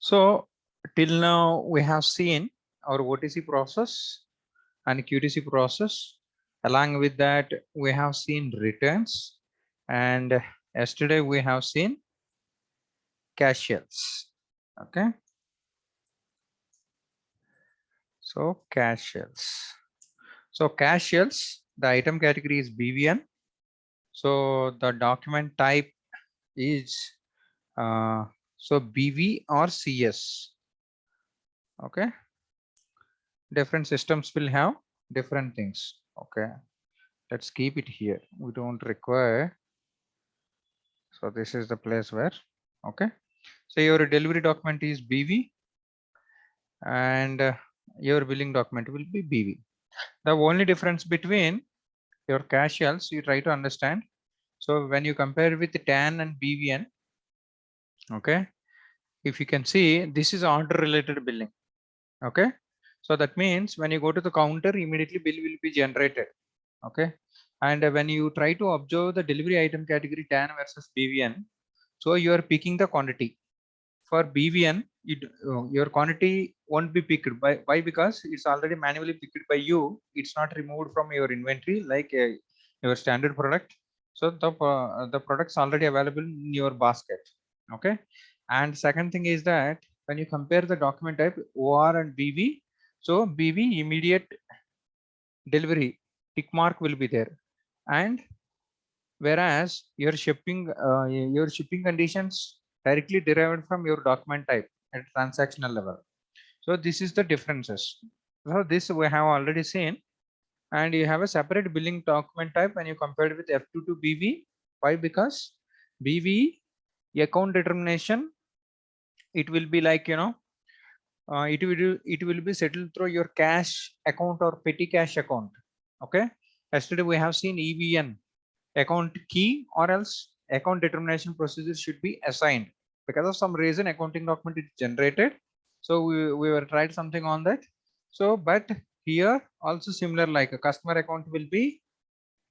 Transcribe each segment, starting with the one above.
So till now we have seen our OTC process and QTC process. Along with that, we have seen returns, and yesterday we have seen cash shells. Okay, so cash shells. So cash shells, the item category is BVN. So the document type is so BV or CS. Okay, different systems will have different things. Okay, let's keep it here. We don't require. So this is the place where, okay, so your delivery document is BV and your billing document will be BV. The only difference between your cash shells you try to understand. So when you compare with TAN and BVN, okay, if you can see, this is order related billing. Okay, so that means when you go to the counter, immediately bill will be generated. Okay, and when you try to observe the delivery item category TAN versus BVN, so you are picking the quantity. For BVN, your quantity won't be picked by why, because it's already manually picked by you. It's not removed from your inventory like your standard product. So the product's already available in your basket. Okay, and second thing is that when you compare the document type OR and BV, so BV immediate delivery tick mark will be there, and whereas your shipping conditions directly derived from your document type at transactional level. So this is the differences. So this we have already seen, and you have a separate billing document type when you compare it with F2 to BV. Why? Because BV account determination, it will be like, it will be settled through your cash account or petty cash account. Okay, yesterday we have seen EVN, account key or else account determination procedure should be assigned. Because of some reason accounting document is generated, so we were tried something on that. So but here also similar, like a customer account will be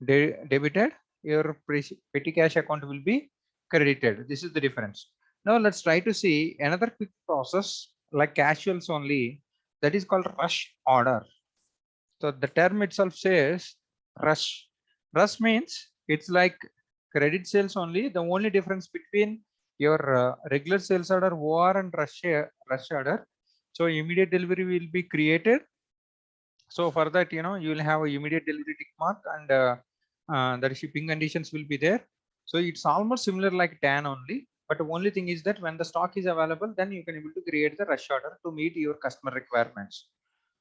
debited, your petty cash account will be credited. This is the difference. Now let's try to see another quick process like casuals only, that is called rush order. So the term itself says rush. Rush means it's like credit sales only. The only difference between your regular sales order OR and rush order. So immediate delivery will be created. So for that, you will have a immediate delivery tick mark, and the shipping conditions will be there. So it's almost similar like TAN only. But the only thing is that when the stock is available, then you can able to create the rush order to meet your customer requirements.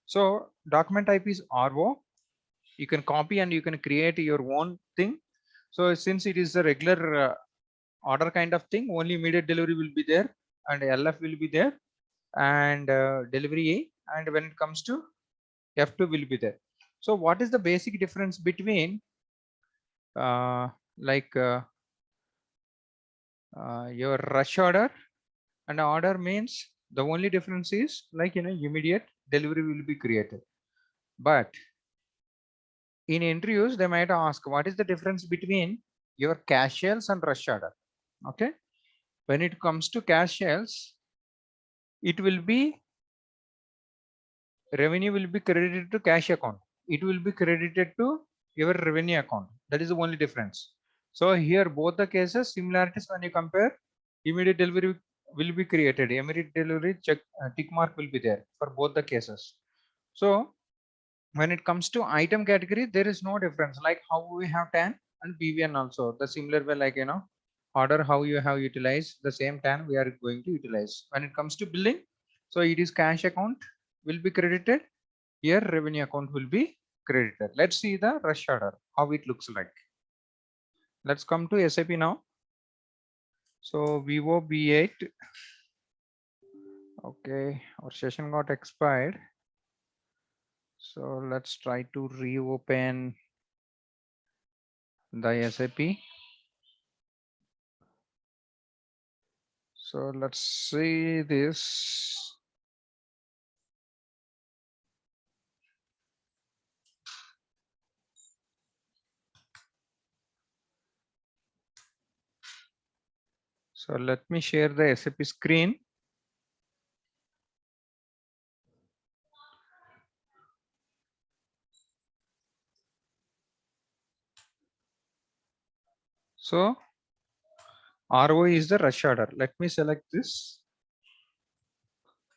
So document type is RO. You can copy and you can create your own thing. So since it is a regular order kind of thing, only immediate delivery will be there, and LF will be there, and delivery A, and when it comes to F2 will be there. So what is the basic difference between uh, like your rush order and order? Means the only difference is like, immediate delivery will be created. But in interviews, they might ask what is the difference between your cash sales and rush order. Okay, when it comes to cash sales, it will be revenue will be credited to cash account. It will be credited to your revenue account. That is the only difference. So here both the cases similarities when you compare, immediate delivery will be created. Immediate delivery tick mark will be there for both the cases. So when it comes to item category, there is no difference, like how we have TAN and BVN also the similar way, like, order how you have utilized the same TAN we are going to utilize. When it comes to billing, so it is cash account will be credited, here revenue account will be credited. Let's see the rush order, how it looks like. Let's come to SAP now. So Vivo B8. Okay, our session got expired. So let's try to reopen the SAP. So let's see this. So let me share the SAP screen. So RO is the rush order. Let me select this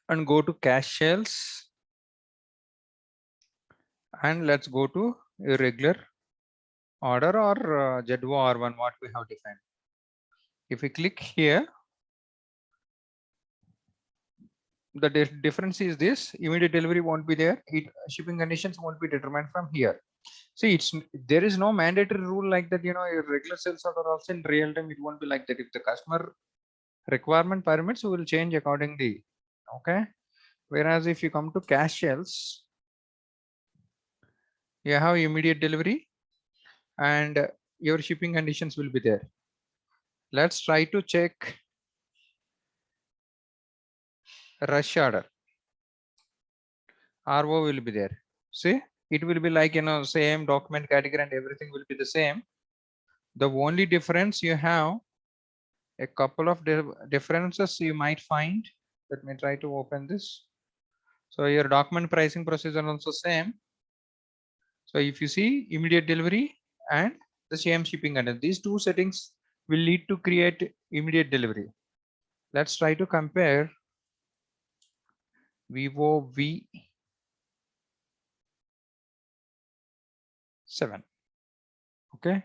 and go to cash sales, and let's go to irregular order or ZO R1 what we have defined. If we click here, the difference is this: immediate delivery won't be there. Shipping conditions won't be determined from here. See, there is no mandatory rule like that. Your regular sales order also in real time it won't be like that. If the customer requirement permits, we will change accordingly. Okay. Whereas if you come to cash sales, you have immediate delivery and your shipping conditions will be there. Let's try to check rush order. RO will be there. See, it will be like, same document category and everything will be the same. The only difference you have a couple of differences you might find. Let me try to open this. So your document pricing procedure also same. So if you see immediate delivery and the same shipping content, these two settings will lead to create immediate delivery. Let's try to compare Vivo V7. Okay.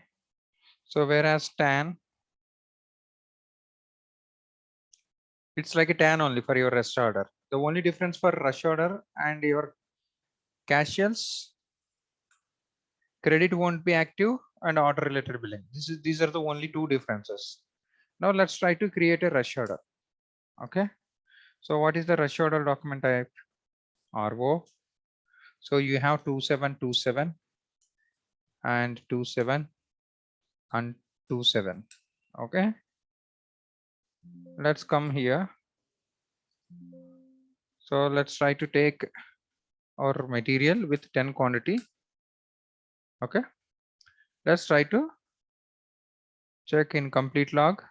So whereas tan, it's like a tan only for your rush order. The only difference for rush order and your casuals, credit won't be active and order related billing. These are the only two differences. Now let's try to create a rush order. Okay. So what is the rush order document type? RO. So you have 2727 and 27 and 27. Okay. Let's come here. So let's try to take our material with 10 quantity. Okay. Let's try to check in complete log.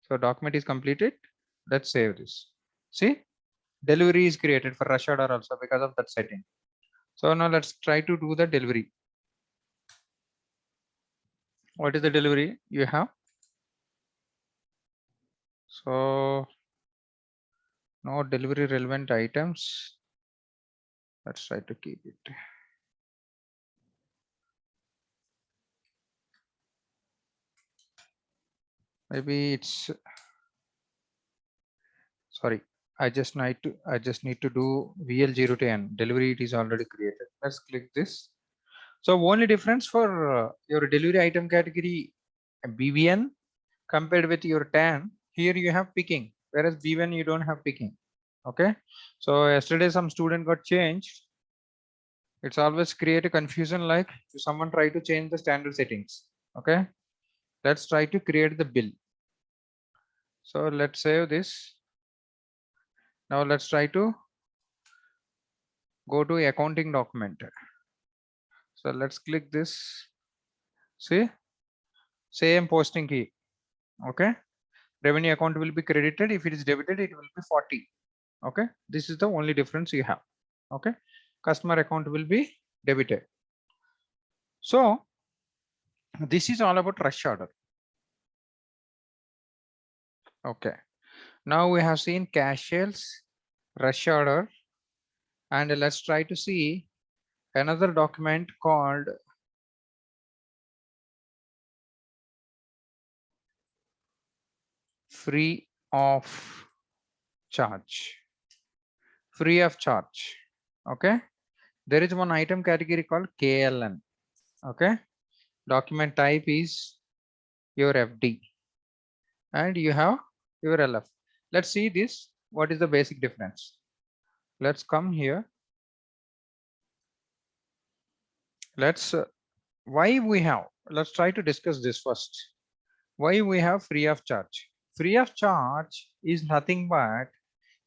So document is completed. Let's save this. See, delivery is created for rush order also because of that setting. So now let's try to do the delivery. What is the delivery you have? So no delivery relevant items. Let's try to keep it. Maybe it's, sorry, I just need to do VL0 to N. Delivery it is already created. Let's click this. So only difference for your delivery item category BVN compared with your TAN, here you have picking, whereas B1 you don't have picking. Okay. So yesterday some student got changed. It's always create a confusion like if someone try to change the standard settings. Okay. Let's try to create the bill. So let's save this. Now let's try to go to accounting document. So let's click this. See, same posting key. Okay. Revenue account will be credited. If it is debited, it will be 40. Okay. This is the only difference you have. Okay. Customer account will be debited. So this is all about rush order. Okay. Now we have seen cash sales, rush order, and let's try to see another document called free of charge. Free of charge. Okay. There is one item category called KLN. Okay. Document type is your FD and you have your LF. Let's see this. What is the basic difference? Let's come here. Let's let's try to discuss this first. Why we have free of charge? Free of charge is nothing but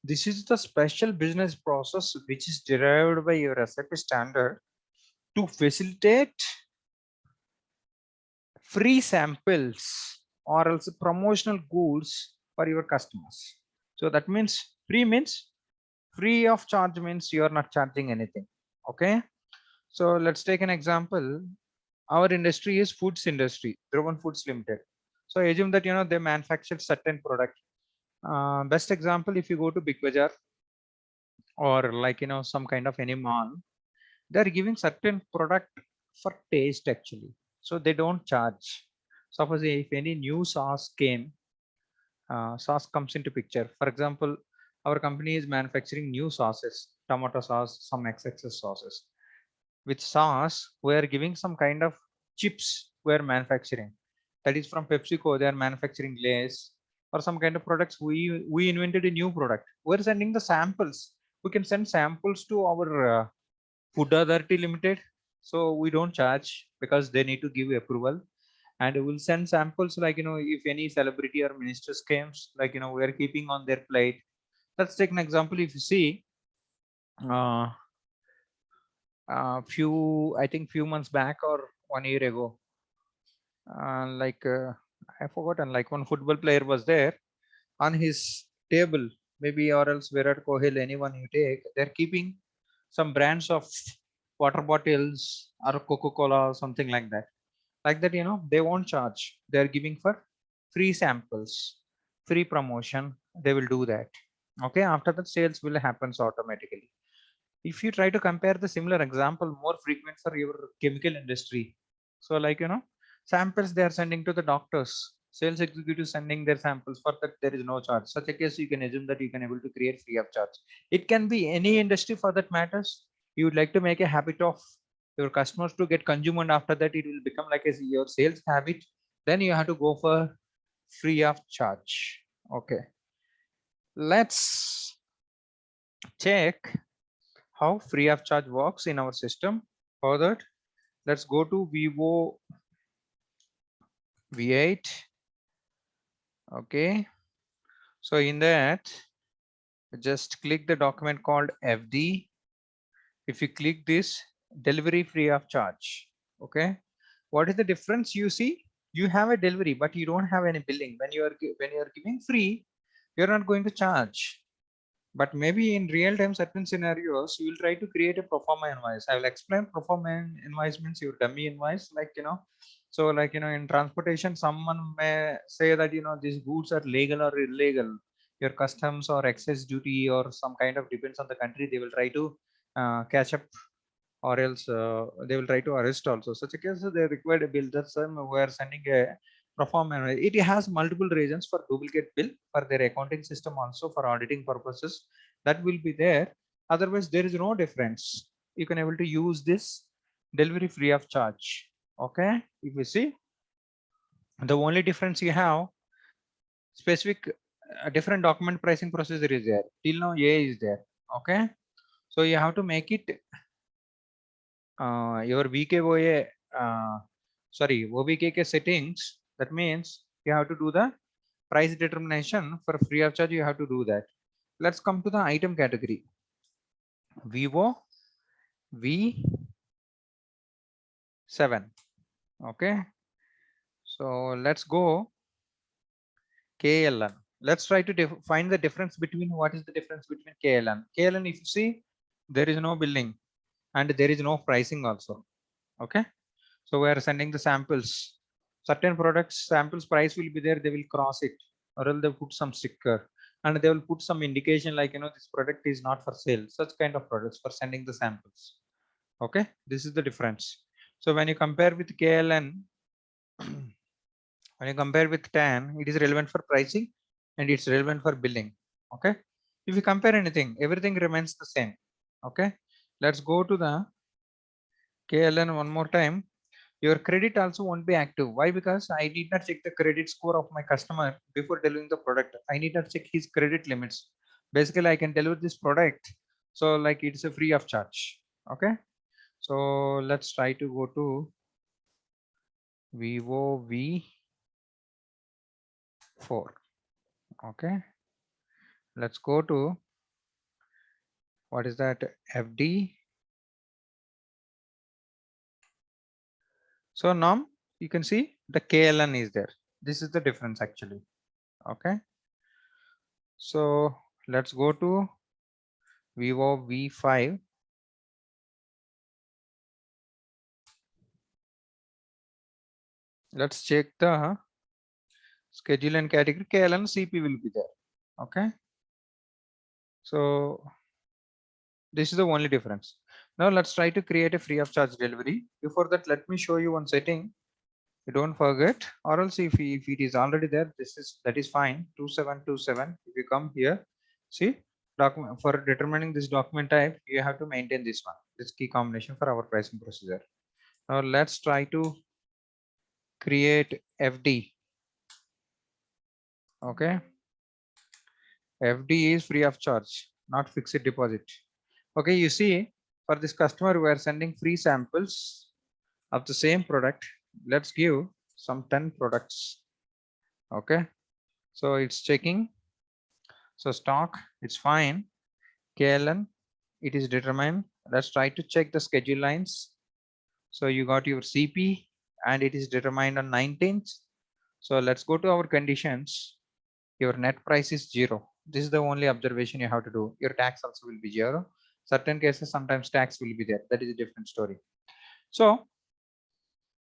this is the special business process which is derived by your SAP standard to facilitate free samples or else promotional goods for your customers. So that means free of charge means you are not charging anything. Okay. So let's take an example. our industry is foods industry, Dhruvan Foods Limited. So assume that they manufacture certain product. Best example, if you go to Big Bazaar or like some kind of any mall, they're giving certain product for taste actually, so they don't charge. Suppose if any new sauce came, sauce comes into picture. For example, our company is manufacturing new sauces, tomato sauce, some XXS sauces. With sauce, we are giving some kind of chips we are manufacturing. That is from PepsiCo, they are manufacturing Lay's or some kind of products. We invented a new product. We're sending the samples. We can send samples to our Food Authority Limited. So we don't charge because they need to give approval. And we'll send samples like, if any celebrity or ministers comes, like, we are keeping on their plate. Let's take an example. If you see, uh, I think few months back or 1 year ago, like I forgotten, like one football player was there on his table, maybe, or else Virat Kohli, anyone you take, they're keeping some brands of water bottles or Coca-Cola or something like that. Like that, they won't charge. They're giving for free samples, free promotion. They will do that. Okay, after that sales will happens automatically. If you try to compare the similar example, more frequent for your chemical industry. So like, samples they are sending to the doctors, sales executive sending their samples, for that there is no charge. Such a case, you can assume that you can able to create free of charge. It can be any industry for that matters. You would like to make a habit of your customers to get consumed, and after that it will become like your sales habit. Then you have to go for free of charge. Okay, let's check how free of charge works in our system. For that, let's go to Vivo V8. Okay, so in that, just click the document called FD. If you click this, delivery free of charge. Okay, what is the difference? You see, you have a delivery but you don't have any billing. When you are giving free, you're not going to charge. But maybe in real time certain scenarios you will try to create a pro forma invoice. I will explain. Pro forma invoice means your dummy invoice, like, so like, in transportation someone may say that these goods are legal or illegal. Your customs or excess duty or some kind of, depends on the country, they will try to catch up, or else they will try to arrest also. Such a case, they required a bill. That's why we are sending a pro forma. It has multiple reasons for duplicate bill for their accounting system, also for auditing purposes. That will be there. Otherwise, there is no difference. You can able to use this delivery free of charge. Okay, if you see, the only difference you have, specific different document pricing procedure is there. Till now, A is there. Okay, so you have to make it your VKOA, sorry, OBKK settings. That means you have to do the price determination for free of charge. You have to do that. Let's come to the item category. Vivo V7. Okay. So let's go KLN. Let's try to find the difference between, what is the difference between KLN. KLN, if you see, there is no billing and there is no pricing also. Okay. So we are sending the samples. Certain products samples price will be there. They will cross it, or else they put some sticker, and they will put some indication like, this product is not for sale. Such kind of products for sending the samples. Okay, this is the difference. So when you compare with KLN, when you compare with TAN, it is relevant for pricing and it's relevant for billing. Okay, if you compare anything, everything remains the same. Okay, let's go to the KLN one more time. Your credit also won't be active. Why? Because I need not check the credit score of my customer before delivering the product. I need not check his credit limits. Basically, I can deliver this product. So like, it's a free of charge. Okay. So let's try to go to Vivo V4. Okay. Let's go to, what is that, FD. So now you can see the KLN is there. This is the difference actually. Okay. So let's go to Vivo V5. Let's check the schedule and category. KL and CP will be there. Okay. So this is the only difference. Now let's try to create a free of charge delivery. Before that, let me show you one setting. You don't forget, or else if it is already there, that is fine. 2727. If you come here, see, document for determining this document type, you have to maintain this one, this key combination for our pricing procedure. Now let's try to create FD. Okay, FD is free of charge, not fixed deposit. Okay, you see, for this customer, we are sending free samples of the same product. Let's give some 10 products. Okay, so it's checking. So stock, it's fine. KLN, it is determined. Let's try to check the schedule lines. So you got your CP and it is determined on 19th. So let's go to our conditions. Your net price is 0. This is the only observation you have to do. Your tax also will be 0. Certain cases, sometimes tax will be there. That is a different story. So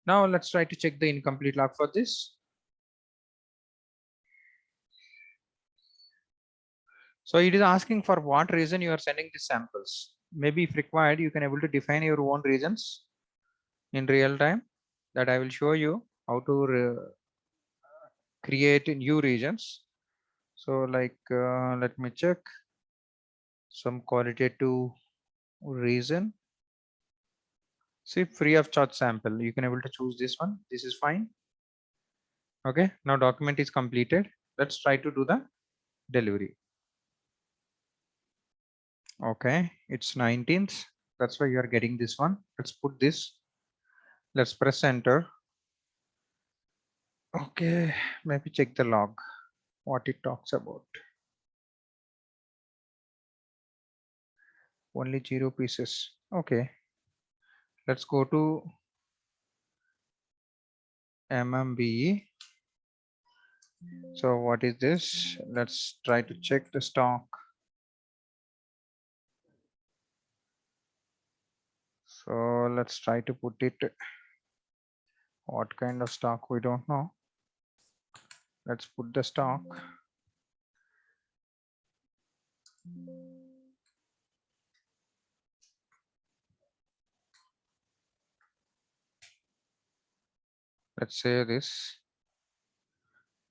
now let's try to check the incomplete log for this. So it is asking for what reason you are sending these samples. Maybe if required, you can able to define your own reasons in real time, that I will show you how to create new regions. So like, let me check some qualitative reason. See, free of charge sample, you can able to choose this one. This is fine. Okay, now document is completed. Let's try to do the delivery. Okay, it's 19th. That's why you are getting this one. Let's put this. Let's press enter. Okay, maybe check the log, what it talks about. Only 0 pieces. Okay, let's go to MMBE. So what is this? Let's try to check the stock. So let's try to put it. What kind of stock, we don't know. Let's put the stock. Let's say this.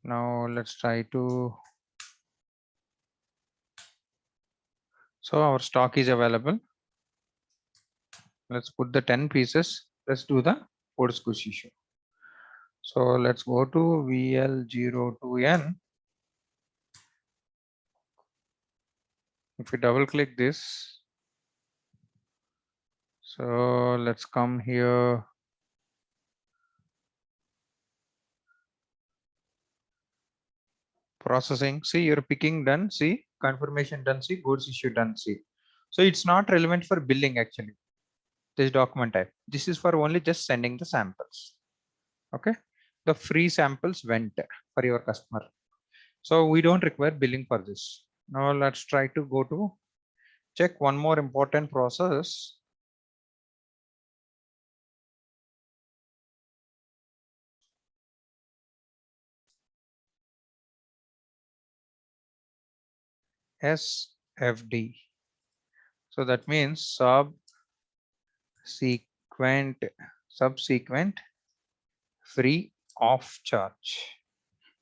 Now let's try to. So our stock is available. Let's put the 10 pieces. Let's do the code squish issue. So let's go to VL02N. If we double click this, so let's come here. Processing, see, you're picking done, see, confirmation done, see, goods issue done, see. So it's not relevant for billing actually, this document type. This is for only just sending the samples. Okay, the free samples went for your customer. So we don't require billing for this. Now let's try to go to check one more important process. SFD. So that means subsequent free of charge.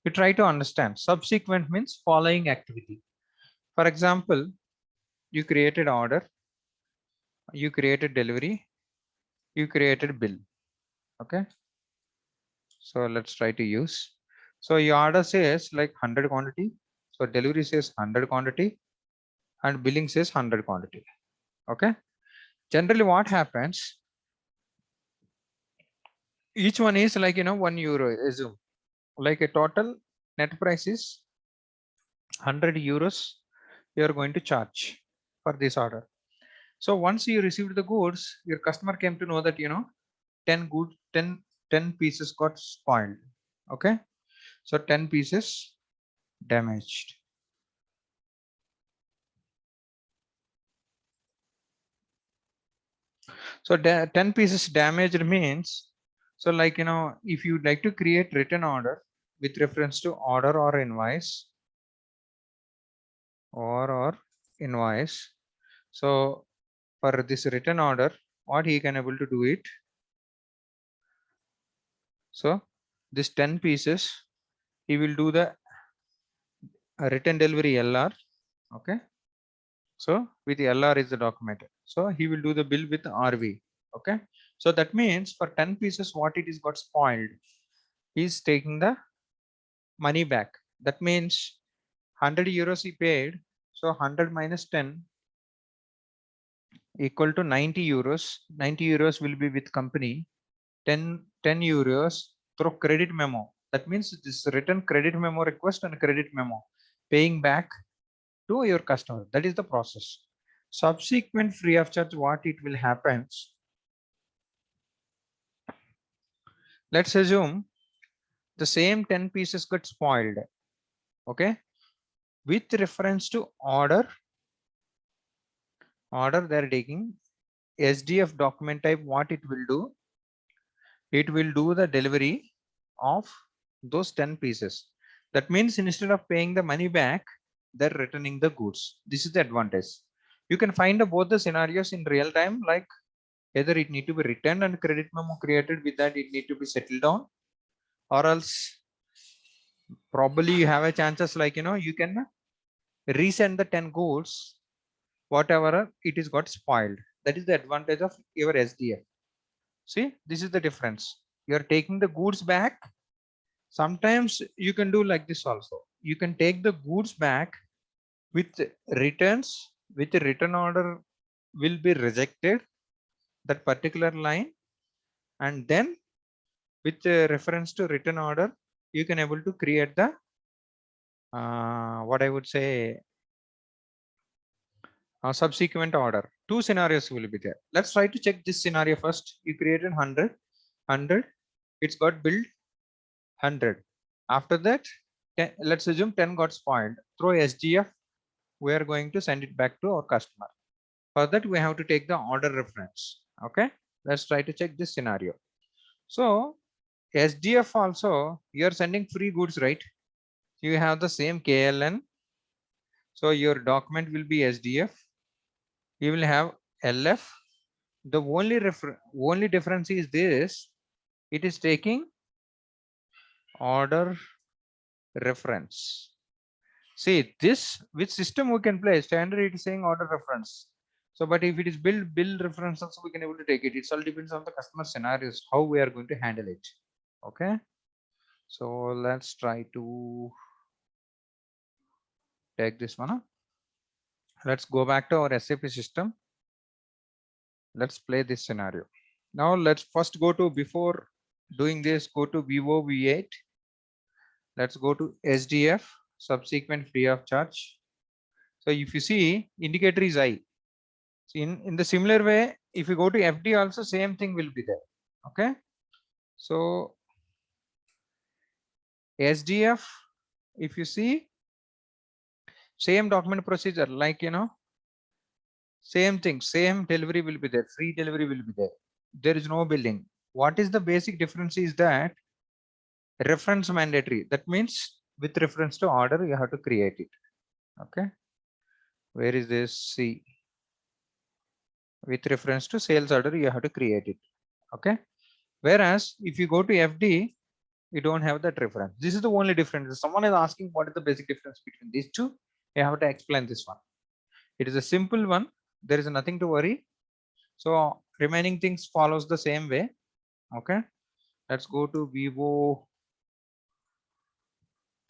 You try to understand. Subsequent means following activity. For example, you created order, you created delivery, you created bill. Okay. So let's try to use. So your order says like 100 quantity. So delivery says 100 quantity and billing says 100 quantity. Okay. Generally what happens, each one is like, €1, assume like a total net price is 100 euros you are going to charge for this order. So once you received the goods, your customer came to know that 10 pieces got spoiled. Okay, so 10 pieces damaged. So 10 pieces damaged means, So like, if you'd like to create written order with reference to order or invoice or invoice. So for this written order, what he can able to do it. So this 10 pieces, he will do the written delivery LR. Okay. So with LR is the document. So he will do the bill with RV. Okay. So that means for 10 pieces, what it is got spoiled, he's taking the money back. That means 100 euros he paid. So 100 minus 10 equal to 90 euros. 90 euros will be with company. 10 euros through credit memo. That means this written credit memo request and credit memo paying back to your customer. That is the process. Subsequent free of charge, what it will happen. Let's assume the same 10 pieces got spoiled. Okay. With reference to order they're taking SDF document type. What it will do, it will do the delivery of those 10 pieces. That means instead of paying the money back, they're returning the goods. This is the advantage. You can find both the scenarios in real time, like either it need to be returned and credit memo created, with that it need to be settled down, or else probably you have a chances like, you can resend the 10 goods, whatever it is got spoiled. That is the advantage of your SDF. See, this is the difference. You are taking the goods back. Sometimes you can do like this also. You can take the goods back with returns, with the return order will be rejected, that particular line, and then with reference to return order, you can able to create the what I would say subsequent order. Two scenarios will be there. Let's try to check this scenario first. You created 100, it's got billed 100. After that, 10, let's assume 10 got spoiled. Through SGF, we are going to send it back to our customer. For that, we have to take the order reference. Okay, let's try to check this scenario. So SDF also, you are sending free goods, right? You have the same KLN. So your document will be SDF. You will have LF. The only difference is this: it is taking order reference. See, this which system we can play. Standard it is saying order reference. So, but if it is bill reference also, we can able to take it. It all depends on the customer scenarios, how we are going to handle it. Okay. So let's try to take this one. Let's go back to our SAP system. Let's play this scenario. Now let's first go to, before doing this, go to Vivo V8. Let's go to SDF, subsequent free of charge. So if you see, indicator is I. So in the similar way, if you go to FD also, same thing will be there. Okay. So SDF, if you see, same document procedure, like, same thing, same delivery will be there, free delivery will be there. There is no billing. What is the basic difference is that reference mandatory. That means with reference to order, you have to create it. Okay. Where is this? C. With reference to sales order, you have to create it. Okay. Whereas if you go to FD, you don't have that reference. This is the only difference. If someone is asking what is the basic difference between these two, you have to explain this one. It is a simple one. There is nothing to worry. So remaining things follows the same way. Okay. Let's go to Vivo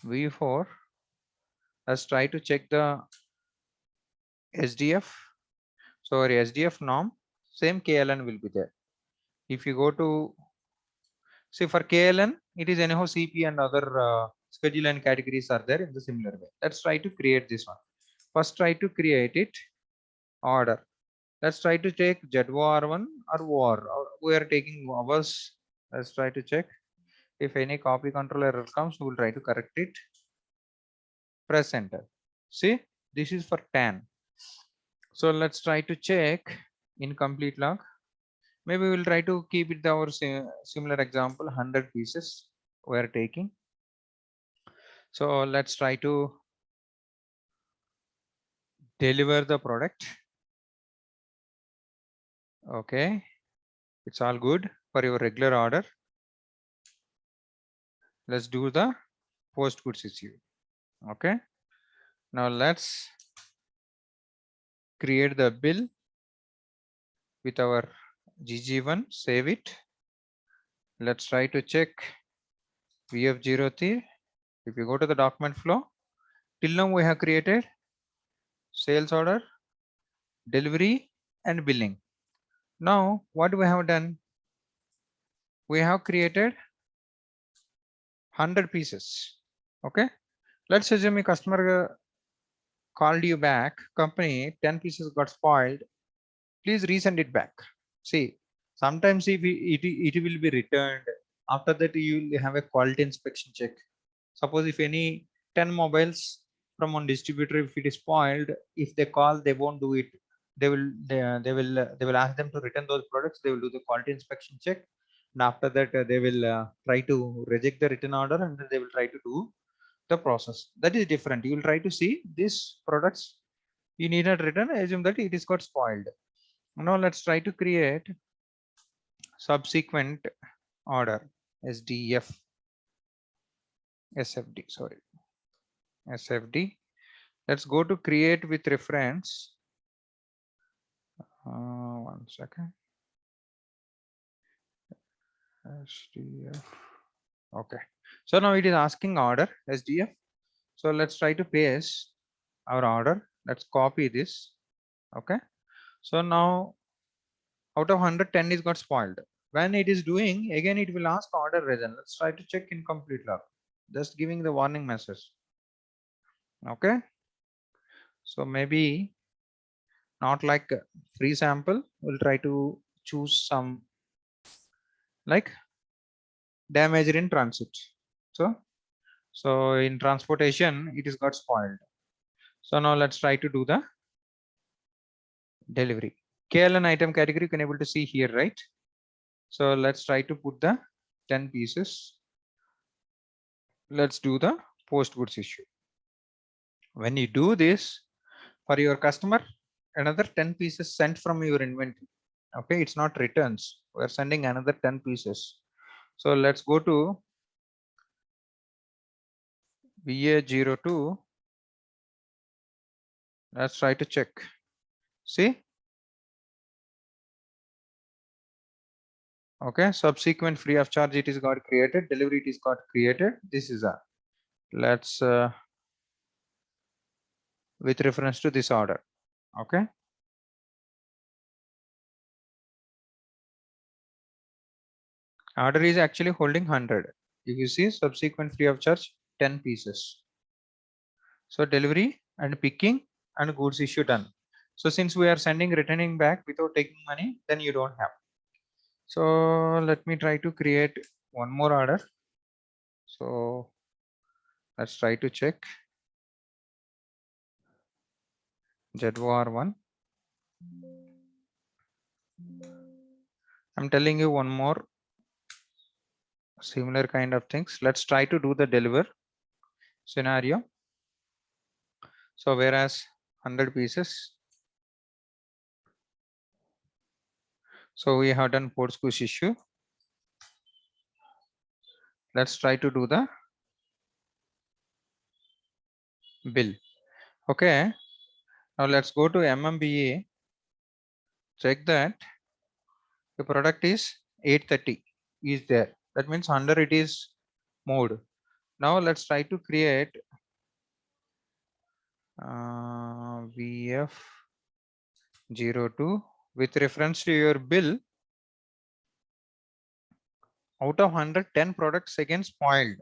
V4. Let's try to check the SDF. So our SDF norm, same KLN will be there. If you go to, see, for KLN, it is anyhow CP and other schedule and categories are there in the similar way. Let's try to create this one. First, try to create it order. Let's try to take ZOR1 or WAR. We are taking ours. Let's try to check. If any copy control error comes, we will try to correct it. Press enter. See, this is for 10. So let's try to check incomplete log. Maybe we'll try to keep it our similar example, 100 pieces we are taking. So let's try to deliver the product. Okay, it's all good for your regular order. Let's do the post goods issue. Okay, now let's create the bill with our GG1, save it. Let's try to check VF03. If you go to the document flow, till now we have created sales order, delivery and billing. Now what we have done, we have created 100 pieces. Okay, let's assume a customer called you back, company 10 pieces got spoiled, please resend it back. See, sometimes if it will be returned, after that you will have a quality inspection check. Suppose if any 10 mobiles from one distributor, if it is spoiled, if they call, they won't do it. They will ask them to return those products. They will do the quality inspection check, and after that they will try to reject the return order, and then they will try to do the process. That is different. You will try to see these products you need not return. Assume that it is got spoiled. Now let's try to create subsequent order, SDF, SFD, sorry, SFD. Let's go to create with reference. One second. SDF. Okay. So now it is asking order SDF. So let's try to paste our order. Let's copy this. Okay. So now out of 110 is got spoiled. When it is doing, again it will ask order reason. Let's try to check incomplete log. Just giving the warning message. Okay. So maybe not like free sample. We'll try to choose some like damaged in transit. So in transportation, it is got spoiled. So now let's try to do the delivery. KLN item category you can able to see here, right? So let's try to put the 10 pieces. Let's do the post goods issue. When you do this for your customer, another 10 pieces sent from your inventory. Okay, it's not returns. We're sending another 10 pieces. So let's go to VA02. Let's try to check. See? Okay, subsequent free of charge it is got created, delivery it is got created. This is a let's with reference to this order. Okay, order is actually holding 100. If you see subsequent free of charge 10 pieces. So delivery and picking and goods issue done. So since we are sending returning back without taking money, then you don't have. So let me try to create one more order. So let's try to check ZOR1. I'm telling you one more similar kind of things. Let's try to do the deliver scenario. So whereas 100 pieces. So we have done post goods issue. Let's try to do the bill. Okay. Now let's go to MMBA. Check that the product is 830 is there. That means under it is mode. Now let's try to create VF02 with reference to your bill. Out of 110 products again spoiled.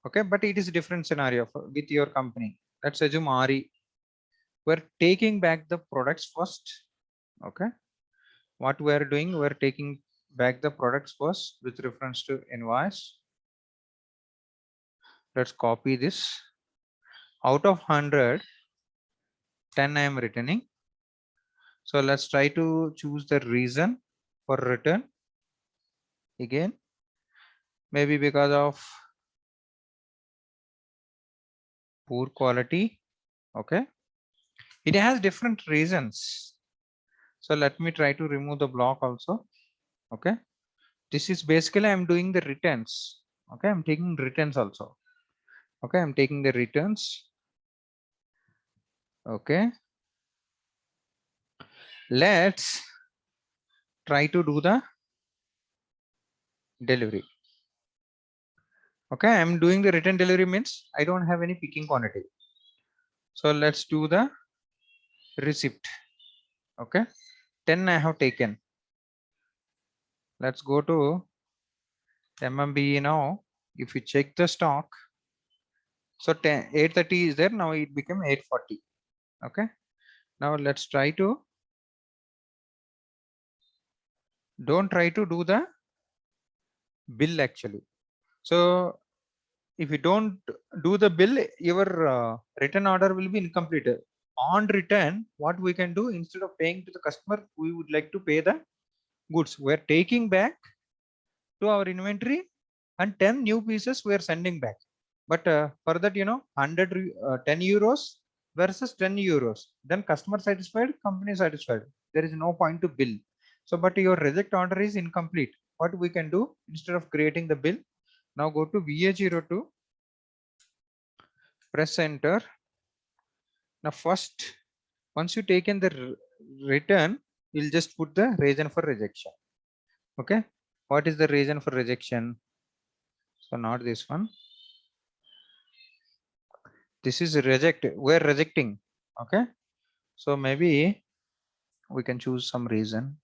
Okay, but it is a different scenario with your company. Let's assume RE. We're taking back the products first. Okay, what we are doing, we're taking back the products first with reference to invoice. Let's copy this. Out of 100, 10 I am returning. So let's try to choose the reason for return. Again, maybe because of poor quality. Okay, it has different reasons. So let me try to remove the block also. Okay, this is basically I'm doing the returns. Okay, I'm taking returns also. Okay, I'm taking the returns. Okay, let's try to do the delivery. Okay, I'm doing the return delivery means I don't have any picking quantity. So let's do the receipt. Okay, 10 I have taken. Let's go to MMBE now. If you check the stock, so 830 is there, now it became 840. Okay, now let's try to, don't try to do the bill actually. So if you don't do the bill, your return order will be incomplete. On return, what we can do, instead of paying to the customer, we would like to pay the goods. We're taking back to our inventory and 10 new pieces we're sending back. But for that, 10 euros versus 10 euros. Then customer satisfied, company satisfied. There is no point to bill. So, but your reject order is incomplete. What we can do, instead of creating the bill, now go to VA02, press enter. Now first, once you taken the return, you'll just put the reason for rejection. Okay, what is the reason for rejection? So not this one. This is reject. We're rejecting. Okay, so maybe we can choose some reason.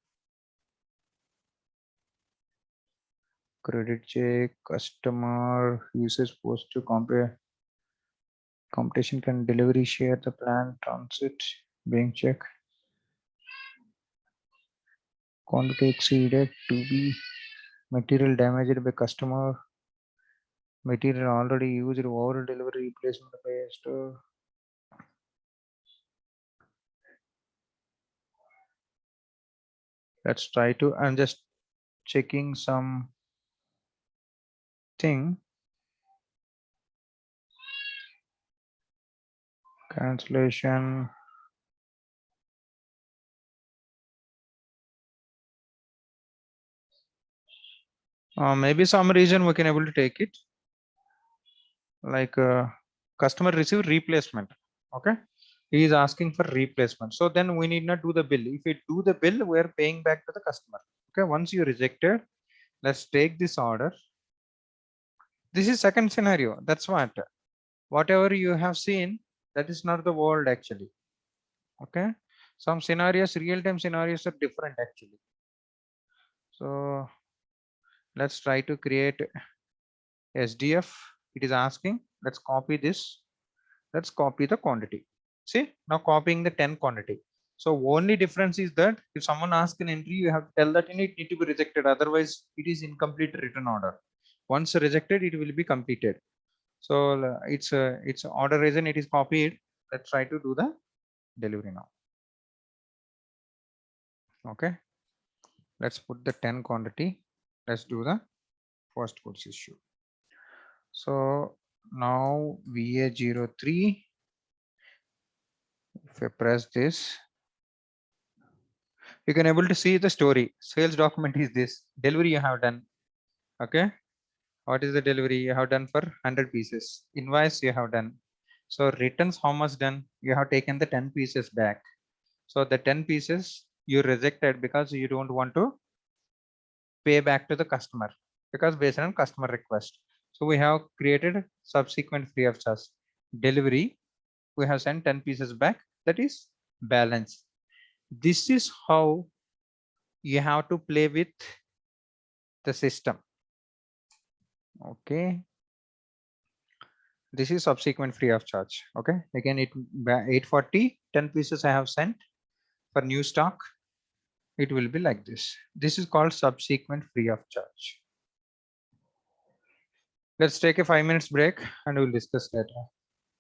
Credit check, customer usage post to compare. Competition can delivery share the plan transit being check. Quantity exceeded to be material damaged by customer. Material already used over delivery replacement by store. Let's try to, I'm just checking some thing. Cancellation. Maybe some reason we can able to take it. Like customer receive replacement. Okay, he is asking for replacement, so then we need not do the bill. If we do the bill, we are paying back to the customer. Okay, once you rejected, let's take this order. This is second scenario. That's what, whatever you have seen, that is not the world actually. Okay, some scenarios, real-time scenarios are different actually. So let's try to create SDF. It is asking, let's copy this. Let's copy the quantity. See, now copying the 10 quantity. So only difference is that if someone asks an entry, you have to tell that it need to be rejected. Otherwise, it is incomplete return order. Once rejected, it will be completed. So it's order reason, it is copied. Let's try to do the delivery now. Okay, let's put the 10 quantity. Let's do the first goods issue. So now VA03, if I press this, you can able to see the story. Sales document is this, delivery you have done. Okay, what is the delivery you have done for 100 pieces? Invoice you have done. So returns, how much done? You have taken the 10 pieces back. So the 10 pieces you rejected because you don't want to pay back to the customer, because based on customer request. So we have created subsequent free of charge delivery. We have sent 10 pieces back, that is balance. This is how you have to play with the system. Okay, this is subsequent free of charge. Okay, again, it 840, 10 pieces I have sent for new stock. It will be like this. This is called subsequent free of charge. Let's take a 5 minutes break and we'll discuss later.